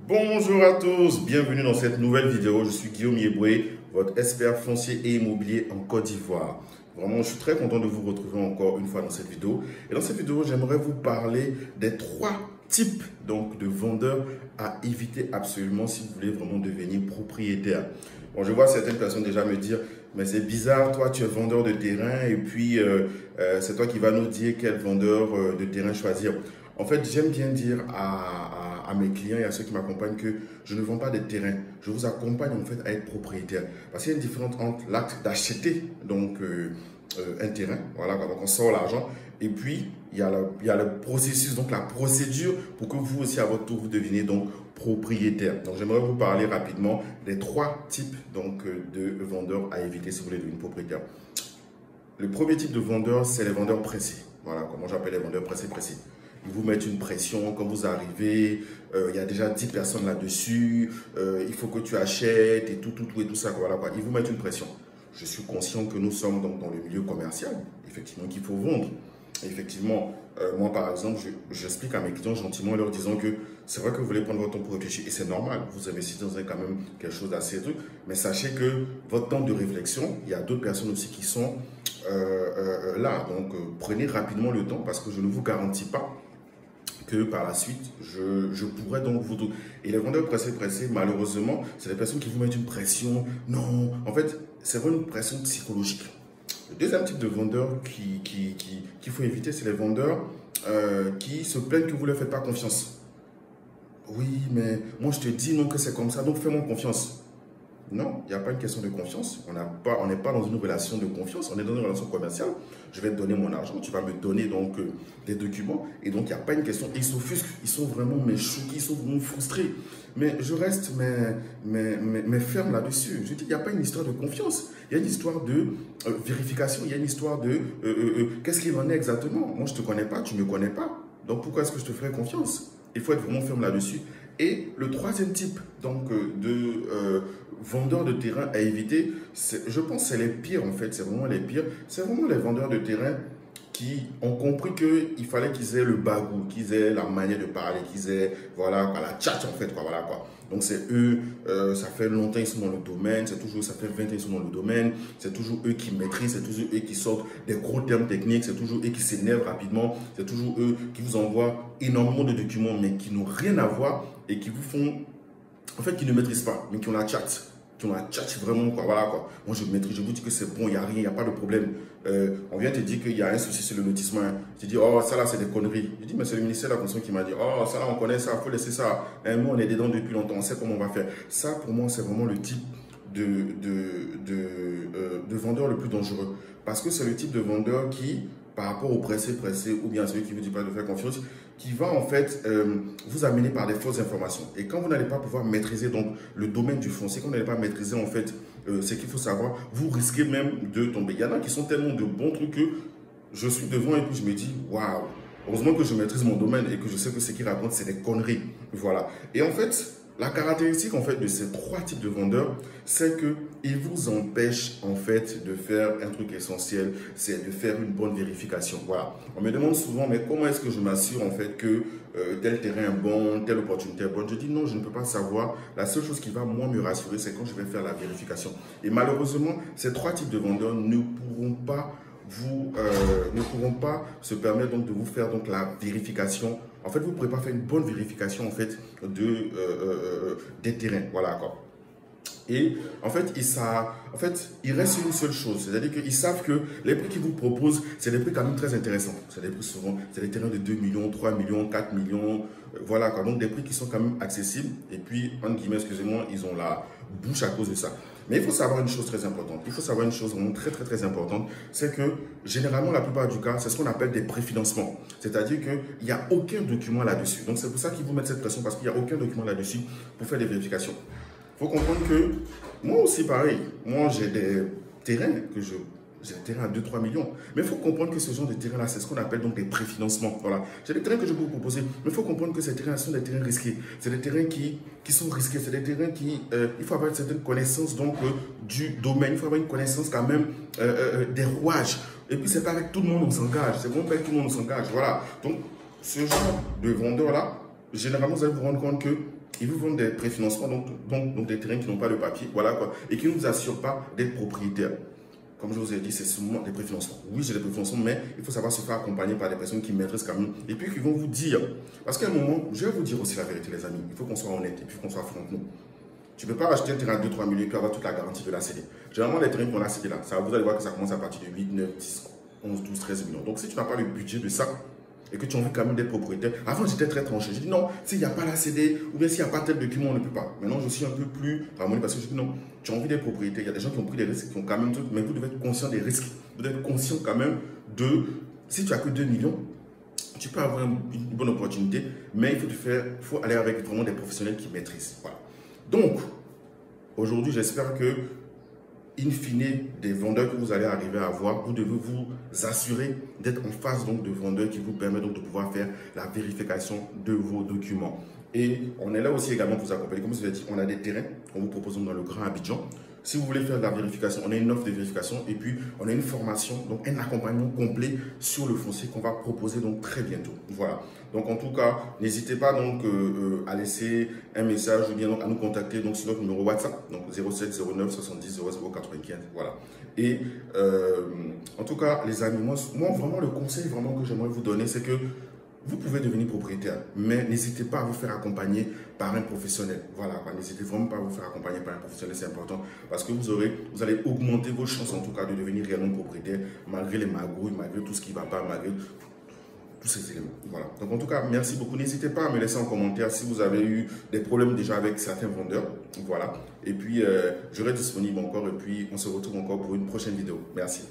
Bonjour à tous, bienvenue dans cette nouvelle vidéo. Je suis Guillaume Yeboué, votre expert foncier et immobilier en Côte d'Ivoire. Vraiment, je suis très content de vous retrouver encore une fois dans cette vidéo. Et dans cette vidéo, j'aimerais vous parler des trois types de vendeurs à éviter absolument si vous voulez vraiment devenir propriétaire. Bon, je vois certaines personnes déjà me dire, mais c'est bizarre, toi tu es vendeur de terrain et puis c'est toi qui vas nous dire quel vendeur de terrain choisir. En fait, j'aime bien dire à mes clients et à ceux qui m'accompagnent que je ne vends pas des terrains. Je vous accompagne en fait à être propriétaire. Parce qu'il y a une différence entre l'acte d'acheter un terrain, voilà, donc on sort l'argent, et puis il y a le processus, donc la procédure pour que vous aussi à votre tour vous deveniez donc propriétaire. Donc j'aimerais vous parler rapidement des trois types de vendeurs à éviter si vous voulez devenir propriétaire. Le premier type de vendeur, c'est les vendeurs pressés. Voilà comment j'appelle les vendeurs pressés. Ils vous mettent une pression quand vous arrivez, il y a déjà 10 personnes là-dessus, il faut que tu achètes et tout ça. Voilà, quoi. Ils vous mettent une pression. Je suis conscient que nous sommes donc dans le milieu commercial, effectivement, qu'il faut vendre. Et effectivement, moi par exemple, j'explique à mes clients gentiment en leur disant que c'est vrai que vous voulez prendre votre temps pour réfléchir et c'est normal, vous investissez dans quand même quelque chose d'assez truc, mais sachez que votre temps de réflexion, il y a d'autres personnes aussi qui sont là. Donc prenez rapidement le temps parce que je ne vous garantis pas que par la suite, je pourrais donc vous... Et les vendeurs pressés, malheureusement, c'est des personnes qui vous mettent une pression. Non, en fait, c'est vraiment une pression psychologique. Le deuxième type de vendeur qu'il faut éviter, c'est les vendeurs qui se plaignent que vous ne leur faites pas confiance. Oui, mais moi je te dis non que c'est comme ça, donc fais-moi confiance. Non, il n'y a pas une question de confiance. On n'est pas dans une relation de confiance, on est dans une relation commerciale. Je vais te donner mon argent, tu vas me donner des documents. Et donc, il n'y a pas une question. Ils s'offusquent, ils sont vraiment choqués, ils sont vraiment frustrés. Mais je reste ferme là-dessus. Je dis, il n'y a pas une histoire de confiance. Il y a une histoire de vérification, il y a une histoire de qu'est-ce qu'il en est exactement. Moi, je ne te connais pas, tu ne me connais pas. Donc, pourquoi est-ce que je te ferais confiance? Il faut être vraiment ferme là-dessus. Et le troisième type de vendeurs de terrain à éviter, je pense que c'est les pires en fait, c'est vraiment les pires. C'est vraiment les vendeurs de terrain qui ont compris qu'il fallait qu'ils aient le bagou, qu'ils aient la manière de parler, qu'ils aient voilà, la tchatch en fait. Voilà, quoi. Donc c'est eux, ça fait longtemps qu'ils sont dans le domaine, ça fait 20 ans qu'ils sont dans le domaine, c'est toujours eux qui maîtrisent, c'est toujours eux qui sortent des gros termes techniques, c'est toujours eux qui s'énervent rapidement, c'est toujours eux qui vous envoient énormément de documents mais qui n'ont rien à voir et qui vous font, en fait, qui ne maîtrisent pas, mais qui ont la chat. Qui ont la chat vraiment, quoi. Voilà, quoi. Moi, je maîtrise, je vous dis que c'est bon, il n'y a rien, il n'y a pas de problème. On vient te dire qu'il y a un souci sur le lotissement. Tu dis, oh, ça là, c'est des conneries. Je dis, mais c'est le ministère de la Construction qui m'a dit, oh, ça là, on connaît ça, il faut laisser ça. Et nous, on est dedans depuis longtemps, on sait comment on va faire. Ça, pour moi, c'est vraiment le type de vendeur le plus dangereux. Parce que c'est le type de vendeur qui, par rapport au pressé, ou bien à celui qui ne vous dit pas de faire confiance, qui va en fait vous amener par des fausses informations. Et quand vous n'allez pas pouvoir maîtriser donc le domaine du foncier, quand vous n'allez pas maîtriser en fait ce qu'il faut savoir, vous risquez même de tomber. Il y en a qui sont tellement de bons trucs que je suis devant et puis je me dis waouh, heureusement que je maîtrise mon domaine et que je sais que ce qu'ils racontent c'est des conneries. Voilà. Et en fait, la caractéristique en fait de ces trois types de vendeurs, c'est qu'ils vous empêchent en fait de faire un truc essentiel, c'est de faire une bonne vérification. Voilà. On me demande souvent, mais comment est-ce que je m'assure en fait que tel terrain est bon, telle opportunité est bonne? Je dis non, je ne peux pas savoir. La seule chose qui va moi me rassurer, c'est quand je vais faire la vérification. Et malheureusement, ces trois types de vendeurs ne pourront pas se permettre donc de vous faire donc la vérification. En fait, vous ne pourrez pas faire une bonne vérification en fait des terrains. Voilà quoi. Et en fait, il reste une seule chose, c'est-à-dire qu'ils savent que les prix qu'ils vous proposent, c'est des prix quand même très intéressants. C'est des prix souvent, c'est des terrains de 2 millions, 3 millions, 4 millions, voilà quoi. Donc des prix qui sont quand même accessibles. Et puis, entre guillemets, excusez-moi, ils ont la bouche à cause de ça. Mais il faut savoir une chose très importante. Il faut savoir une chose vraiment très importante. C'est que généralement, la plupart du cas, c'est ce qu'on appelle des préfinancements. C'est-à-dire qu'il n'y a aucun document là-dessus. Donc c'est pour ça qu'ils vous mettent cette pression parce qu'il n'y a aucun document là-dessus pour faire des vérifications. Il faut comprendre que moi aussi, pareil. Moi, j'ai des terrains j'ai des terrains à 2-3 millions. Mais il faut comprendre que ce genre de terrain-là, c'est ce qu'on appelle donc des préfinancements. Voilà. J'ai des terrains que je peux vous proposer. Mais il faut comprendre que ces terrains sont des terrains risqués. C'est des terrains qui sont risqués. C'est des terrains qui... il faut avoir une certaine connaissance du domaine. Il faut avoir une connaissance quand même des rouages. Et puis, c'est pas avec tout le monde on s'engage. C'est vraiment pas avec tout le monde on s'engage. Voilà. Donc, ce genre de vendeur-là, généralement, vous allez vous rendre compte que ils vous vendent des préfinancements, donc des terrains qui n'ont pas de papier, voilà quoi, et qui ne vous assurent pas d'être propriétaire. Comme je vous ai dit, c'est seulement des préfinancements. Oui, j'ai des préfinancements, mais il faut savoir se faire accompagner par des personnes qui maîtrisent quand même, et puis qui vont vous dire, parce qu'à un moment, je vais vous dire aussi la vérité les amis, il faut qu'on soit honnête, et puis qu'on soit franc nous. Tu ne peux pas acheter un terrain à 2-3 millions et puis avoir toute la garantie de la CD. Généralement, les terrains qu'on a cédés là, vous allez voir que ça commence à partir de 8, 9, 10, 11, 12, 13 millions. Donc si tu n'as pas le budget de ça, et que tu as envie quand même d'être propriétaire. Avant, j'étais très tranché. J'ai dit non, s'il n'y a pas la CD, ou bien s'il n'y a pas tel document, on ne peut pas. Maintenant, je suis un peu plus harmonieux parce que je dis non, tu as envie d'être propriétaire. Il y a des gens qui ont pris des risques, qui ont quand même tout, mais vous devez être conscient des risques. Vous devez être conscient quand même de, si tu as que 2 millions, tu peux avoir une bonne opportunité, mais il faut aller avec vraiment des professionnels qui maîtrisent. Voilà. Donc, aujourd'hui, j'espère que in fine, des vendeurs que vous allez arriver à avoir, vous devez vous assurer d'être en face donc, de vendeurs qui vous permettent donc, de pouvoir faire la vérification de vos documents. Et on est là aussi également pour vous accompagner. Comme je vous ai dit, on a des terrains qu'on vous propose dans le Grand Abidjan. Si vous voulez faire de la vérification, on a une offre de vérification et puis on a une formation, donc un accompagnement complet sur le foncier qu'on va proposer donc très bientôt. Voilà. Donc en tout cas, n'hésitez pas donc à laisser un message ou bien donc à nous contacter donc sur notre numéro WhatsApp, donc 07 09 70 00 95. Voilà. Et en tout cas, les amis, moi vraiment le conseil vraiment que j'aimerais vous donner, c'est que vous pouvez devenir propriétaire, mais n'hésitez pas à vous faire accompagner par un professionnel. Voilà, n'hésitez vraiment pas à vous faire accompagner par un professionnel, c'est important parce que vous allez augmenter vos chances en tout cas de devenir réellement propriétaire malgré les magouilles, malgré tout ce qui ne va pas, malgré tous ces éléments. Voilà. Donc en tout cas, merci beaucoup. N'hésitez pas à me laisser en commentaire si vous avez eu des problèmes déjà avec certains vendeurs. Voilà. Et puis, je serai disponible encore et puis on se retrouve encore pour une prochaine vidéo. Merci.